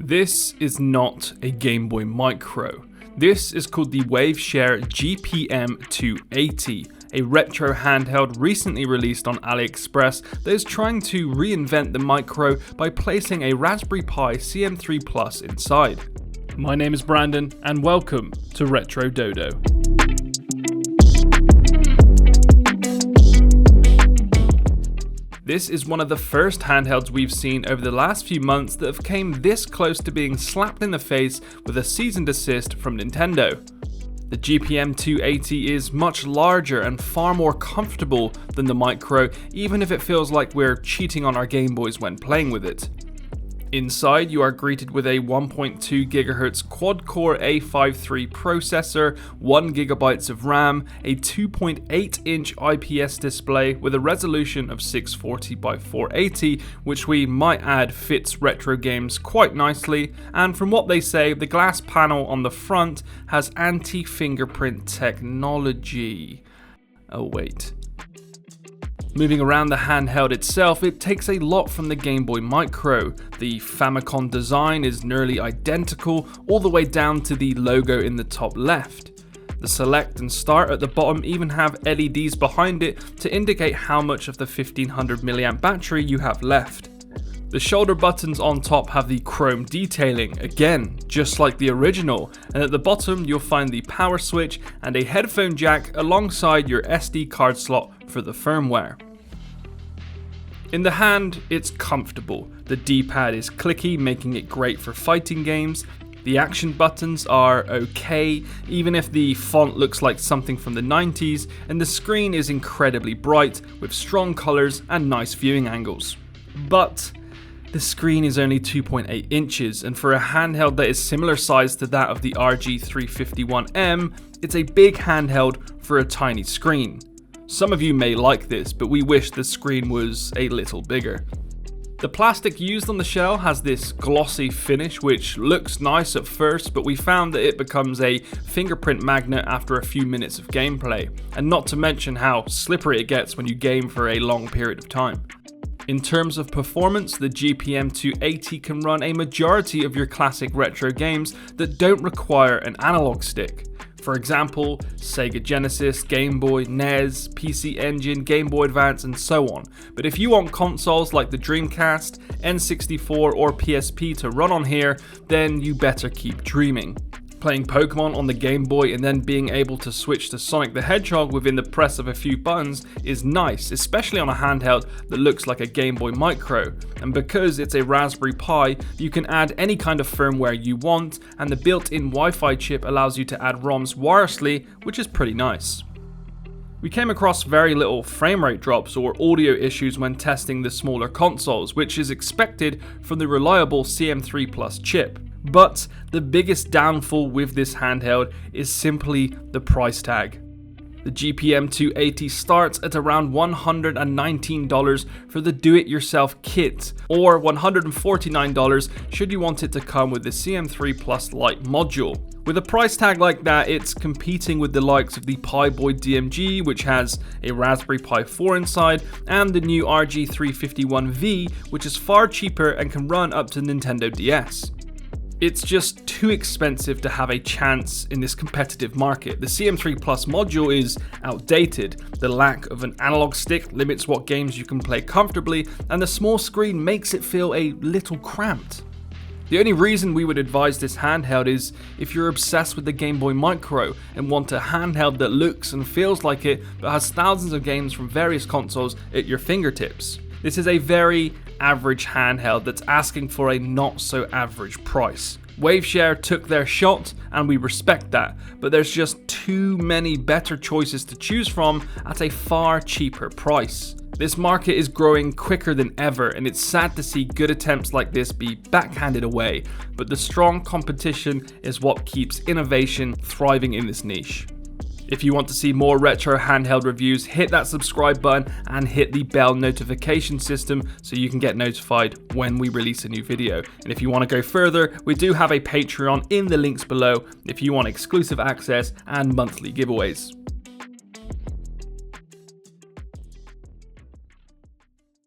This is not a Gameboy Micro. This is called the Waveshare GPM280, a retro handheld recently released on AliExpress that is trying to reinvent the Micro by placing a Raspberry Pi CM3 Plus inside. My name is Brandon and welcome to Retro Dodo. This is one of the first handhelds we've seen over the last few months that have came this close to being slapped in the face with a cease and desist from Nintendo. The GPM280 is much larger and far more comfortable than the Micro, even if it feels like we're cheating on our Game Boys when playing with it. Inside, you are greeted with a 1.2 GHz quad-core A53 processor, 1 GB of RAM, a 2.8-inch IPS display with a resolution of 640 by 480, which we might add fits retro games quite nicely, and from what they say, the glass panel on the front has anti-fingerprint technology. Oh wait. Moving around the handheld itself, it takes a lot from the Game Boy Micro. The Famicom design is nearly identical, all the way down to the logo in the top left. The select and start at the bottom even have LEDs behind it to indicate how much of the 1500 mAh battery you have left. The shoulder buttons on top have the chrome detailing, again, just like the original, and at the bottom you'll find the power switch and a headphone jack alongside your SD card slot for the firmware. In the hand, it's comfortable. The D-pad is clicky, making it great for fighting games. The action buttons are okay, even if the font looks like something from the 90s, and the screen is incredibly bright, with strong colors and nice viewing angles. But the screen is only 2.8 inches, and for a handheld that is similar size to that of the RG351M, it's a big handheld for a tiny screen. Some of you may like this, but we wish the screen was a little bigger. The plastic used on the shell has this glossy finish which looks nice at first, but we found that it becomes a fingerprint magnet after a few minutes of gameplay, and not to mention how slippery it gets when you game for a long period of time. In terms of performance, the GPM280 can run a majority of your classic retro games that don't require an analog stick. For example, Sega Genesis, Game Boy, NES, PC Engine, Game Boy Advance, and so on. But if you want consoles like the Dreamcast, N64, or PSP to run on here, then you better keep dreaming. Playing Pokemon on the Game Boy and then being able to switch to Sonic the Hedgehog within the press of a few buttons is nice, especially on a handheld that looks like a Game Boy Micro. And because it's a Raspberry Pi, you can add any kind of firmware you want, and the built-in Wi-Fi chip allows you to add ROMs wirelessly, which is pretty nice. We came across very little frame rate drops or audio issues when testing the smaller consoles, which is expected from the reliable CM3 Plus chip. But the biggest downfall with this handheld is simply the price tag. The GPM280 starts at around $119 for the do-it-yourself kit, or $149 should you want it to come with the CM3 Plus Lite module. With a price tag like that, it's competing with the likes of the Pi Boy DMG, which has a Raspberry Pi 4 inside, and the new RG351V, which is far cheaper and can run up to Nintendo DS. It's just too expensive to have a chance in this competitive market. The CM3 Plus module is outdated, the lack of an analog stick limits what games you can play comfortably, and the small screen makes it feel a little cramped. The only reason we would advise this handheld is if you're obsessed with the Game Boy Micro and want a handheld that looks and feels like it but has thousands of games from various consoles at your fingertips. This is a very average handheld that's asking for a not so average price. Waveshare took their shot and we respect that, but there's just too many better choices to choose from at a far cheaper price. This market is growing quicker than ever, and it's sad to see good attempts like this be backhanded away, but the strong competition is what keeps innovation thriving in this niche. If you want to see more retro handheld reviews, hit that subscribe button and hit the bell notification system so you can get notified when we release a new video. And if you want to go further, we do have a Patreon in the links below if you want exclusive access and monthly giveaways.